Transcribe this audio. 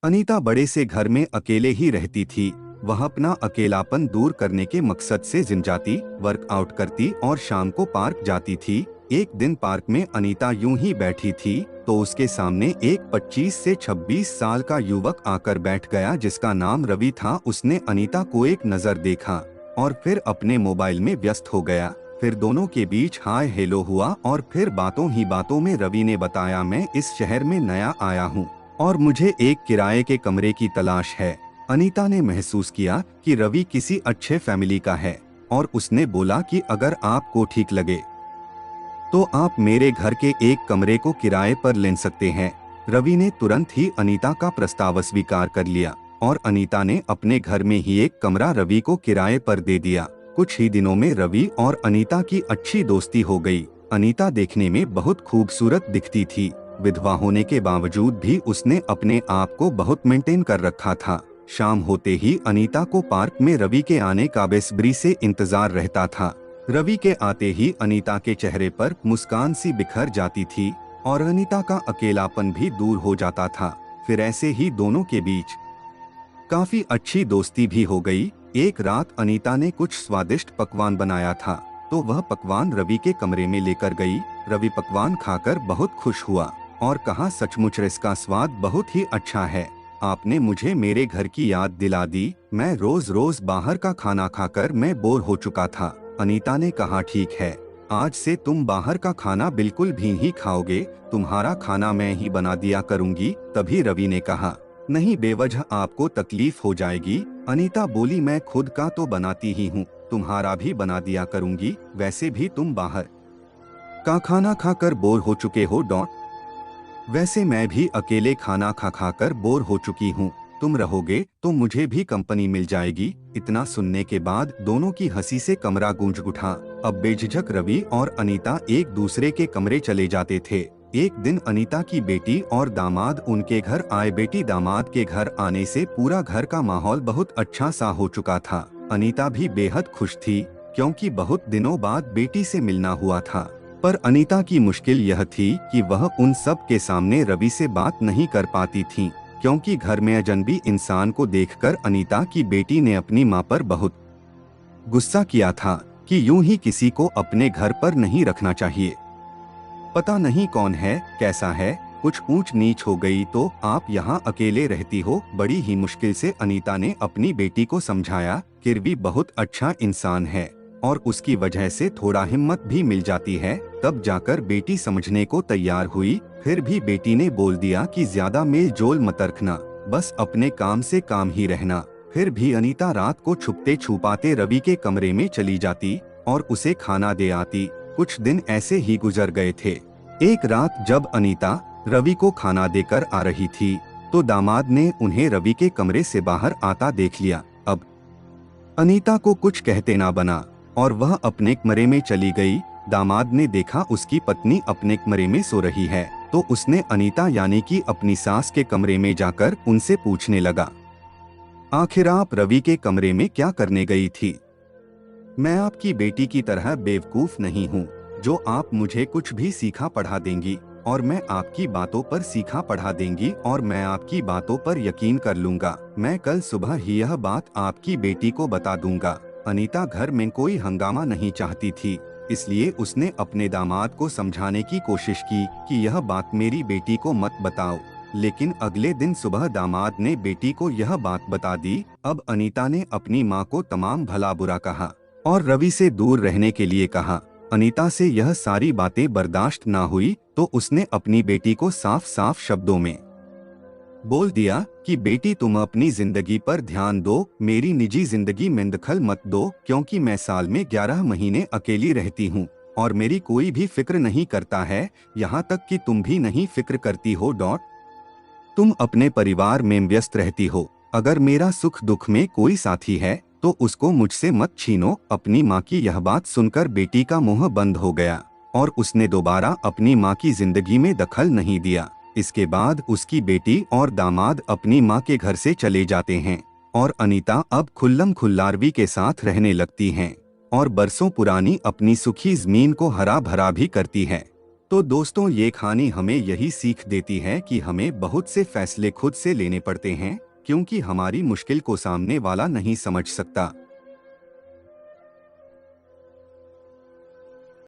अनीता बड़े से घर में अकेले ही रहती थी। वह अपना अकेलापन दूर करने के मकसद से जिम जाती, वर्कआउट करती और शाम को पार्क जाती थी। एक दिन पार्क में अनीता यूं ही बैठी थी तो उसके सामने एक 25 से 26 साल का युवक आकर बैठ गया जिसका नाम रवि था। उसने अनीता को एक नजर देखा और फिर अपने मोबाइल में व्यस्त हो गया। फिर दोनों के बीच हाय हेलो हुआ और फिर बातों ही बातों में रवि ने बताया, मैं इस शहर में नया आया हूँ और मुझे एक किराए के कमरे की तलाश है। अनीता ने महसूस किया कि रवि किसी अच्छे फैमिली का है और उसने बोला कि अगर आपको ठीक लगे तो आप मेरे घर के एक कमरे को किराए पर ले सकते हैं। रवि ने तुरंत ही अनीता का प्रस्ताव स्वीकार कर लिया और अनीता ने अपने घर में ही एक कमरा रवि को किराए पर दे दिया। कुछ ही दिनों में रवि और अनीता की अच्छी दोस्ती हो गई। अनीता देखने में बहुत खूबसूरत दिखती थी। विधवा होने के बावजूद भी उसने अपने आप को बहुत मेंटेन कर रखा था। शाम होते ही अनीता को पार्क में रवि के आने का बेसब्री से इंतजार रहता था। रवि के आते ही अनीता के चेहरे पर मुस्कान सी बिखर जाती थी और अनीता का अकेलापन भी दूर हो जाता था। फिर ऐसे ही दोनों के बीच काफी अच्छी दोस्ती भी हो गई। एक रात अनीता ने कुछ स्वादिष्ट पकवान बनाया था तो वह पकवान रवि के कमरे में लेकर गई। रवि पकवान खाकर बहुत खुश हुआ और कहा, सचमुच इसका स्वाद बहुत ही अच्छा है। आपने मुझे मेरे घर की याद दिला दी। मैं रोज रोज बाहर का खाना खाकर मैं बोर हो चुका था। अनीता ने कहा, ठीक है, आज से तुम बाहर का खाना बिल्कुल भी नहीं खाओगे। तुम्हारा खाना मैं ही बना दिया करूंगी। तभी रवि ने कहा, नहीं, बेवजह आपको तकलीफ हो जाएगी। अनीता बोली, मैं खुद का तो बनाती ही हूँ, तुम्हारा भी बना दिया करूंगी। वैसे भी तुम बाहर का खाना खाकर बोर हो चुके हो। वैसे मैं भी अकेले खाना खा खाकर बोर हो चुकी हूँ। तुम रहोगे तो मुझे भी कंपनी मिल जाएगी। इतना सुनने के बाद दोनों की हंसी से कमरा गूंज उठा। अब बेझिझक रवि और अनीता एक दूसरे के कमरे चले जाते थे। एक दिन अनीता की बेटी और दामाद उनके घर आए। बेटी दामाद के घर आने से पूरा घर का माहौल बहुत अच्छा सा हो चुका था। अनीता भी बेहद खुश थी क्योंकि बहुत दिनों बाद बेटी से मिलना हुआ था। पर अनीता की मुश्किल यह थी कि वह उन सब के सामने रवि से बात नहीं कर पाती थी क्योंकि घर में अजनबी इंसान को देखकर अनीता की बेटी ने अपनी मां पर बहुत गुस्सा किया था कि यूं ही किसी को अपने घर पर नहीं रखना चाहिए। पता नहीं कौन है, कैसा है, कुछ ऊंच नीच हो गई तो आप यहाँ अकेले रहती हो। बड़ी ही मुश्किल से अनीता ने अपनी बेटी को समझाया कि रवि बहुत अच्छा इंसान है और उसकी वजह से थोड़ा हिम्मत भी मिल जाती है। तब जाकर बेटी समझने को तैयार हुई। फिर भी बेटी ने बोल दिया कि ज्यादा मेल जोल मत रखना, बस अपने काम से काम ही रहना। फिर भी अनीता रात को छुपते छुपाते रवि के कमरे में चली जाती और उसे खाना दे आती। कुछ दिन ऐसे ही गुजर गए थे। एक रात जब अनीता रवि को खाना देकर आ रही थी तो दामाद ने उन्हें रवि के कमरे से बाहर आता देख लिया। अब अनीता को कुछ कहते ना बना और वह अपने कमरे में चली गई। दामाद ने देखा उसकी पत्नी अपने कमरे में सो रही है तो उसने अनीता यानी कि अपनी सास के कमरे में जाकर उनसे पूछने लगा, आखिर आप रवि के कमरे में क्या करने गई थी? मैं आपकी बेटी की तरह बेवकूफ नहीं हूँ जो आप मुझे कुछ भी सीखा पढ़ा देंगी और मैं आपकी बातों पर सीखा पढ़ा देंगी और मैं आपकी बातों पर यकीन कर लूंगा। मैं कल सुबह ही यह बात आपकी बेटी को बता दूंगा। अनीता घर में कोई हंगामा नहीं चाहती थी, इसलिए उसने अपने दामाद को समझाने की कोशिश की कि यह बात मेरी बेटी को मत बताओ। लेकिन अगले दिन सुबह दामाद ने बेटी को यह बात बता दी। अब अनीता ने अपनी माँ को तमाम भला बुरा कहा और रवि से दूर रहने के लिए कहा। अनीता से यह सारी बातें बर्दाश्त ना हुई तो उसने अपनी बेटी को साफ साफ शब्दों में बोल दिया कि बेटी तुम अपनी जिंदगी पर ध्यान दो, मेरी निजी जिंदगी में दखल मत दो, क्योंकि मैं साल में 11 महीने अकेली रहती हूँ और मेरी कोई भी फिक्र नहीं करता है, यहाँ तक कि तुम भी नहीं फिक्र करती हो। तुम अपने परिवार में व्यस्त रहती हो। अगर मेरा सुख दुख में कोई साथी है तो उसको मुझसे मत छीनो। अपनी माँ की यह बात सुनकर बेटी का मुंह बंद हो गया और उसने दोबारा अपनी माँ की जिंदगी में दखल नहीं दिया। इसके बाद उसकी बेटी और दामाद अपनी माँ के घर से चले जाते हैं और अनीता अब खुल्लम खुल्ला रवि के साथ रहने लगती हैं और बरसों पुरानी अपनी सुखी जमीन को हरा भरा भी करती है। तो दोस्तों, ये कहानी हमें यही सीख देती है कि हमें बहुत से फैसले खुद से लेने पड़ते हैं, क्योंकि हमारी मुश्किल को सामने वाला नहीं समझ सकता।